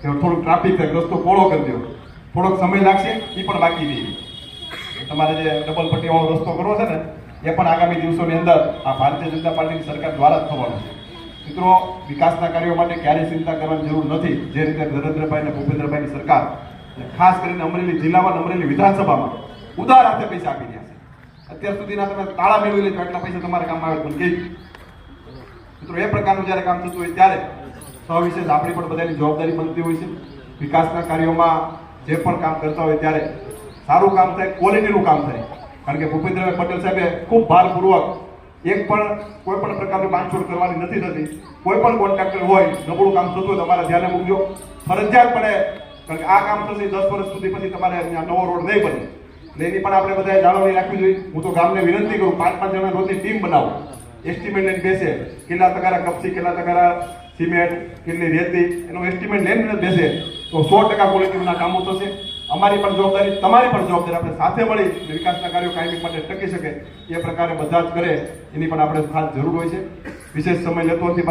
કે થોડુંક ટ્રાફિક થાય, રસ્તો પહોળો કરી દો, થોડોક સમય લાગશે, એ પણ બાકી નહીં. તમારે જે ડબલ પટ્ટી વાળો રસ્તો કરવો છે ને, એ પણ આગામી દિવસોની અંદર આ ભારતીય જનતા પાર્ટીની સરકાર દ્વારા જ થવાનો છે. મિત્રો, વિકાસના કાર્યો માટે ક્યારેય ચિંતા કરવાની જરૂર નથી. જે રીતે નરેન્દ્રભાઈ અને ભૂપેન્દ્રભાઈની સરકાર ખાસ કરીને અમરેલી જિલ્લામાં, અમરેલી વિધાનસભામાં ઉદાર હાથે પૈસા આપી રહ્યા છે. અત્યાર સુધીના તમે તાળા મેળવી લેજો એટલા પૈસા તમારા કામમાં આવે પણ કેવી. મિત્રો, એ પ્રકારનું જ્યારે કામ થતું હોય ત્યારે સવિશેષ આપણી પણ બધાની જવાબદારી બનતી હોય છે. વિકાસના કાર્યોમાં જે પણ કામ કરતા હોય ત્યારે સારું કામ થાય, ક્વોલિટીનું કામ થાય. કારણ કે ભૂપેન્દ્રભાઈ પટેલ સાહેબે ખૂબ ભારપૂર્વક એક પણ કોઈ પણ પ્રકારની બાંધછોડ કરવાની નથી થતી. કોઈ પણ કોન્ટ્રાક્ટર હોય નબળું કામ થતું હોય તમારા ધ્યાને મૂકજો, ફરજિયાત પડે. કારણ કે આ કામ થશે 10 વર્ષ સુધી, પછી તમારે નવો રોડ નહીં બને. એટલે એની પણ આપણે બધાએ જાળવણી રાખવી જોઈએ. હું તો ગામને વિનંતી કરું, 5-5 જણા રોજની ટીમ બનાવો, એસ્ટિમેટ લઈને બેસે, કેટલા તગારા કપસી, કેટલા તગારા સિમેન્ટ, કેટલી રેતી, એનો એસ્ટિમેટ લઈને બેસે તો 100% ક્વોલિટીના કામો થશે. અમારી પણ જવાબદારી, તમારી પણ જવાબદારી, આપણે સાથે મળી વિકાસના કાર્યો કાયમી માટે ટકી શકે એ પ્રકારે બધા જ કરે, એની પણ આપણે ખાસ જરૂર હોય છે. વિશેષ સમય લેતો નથી.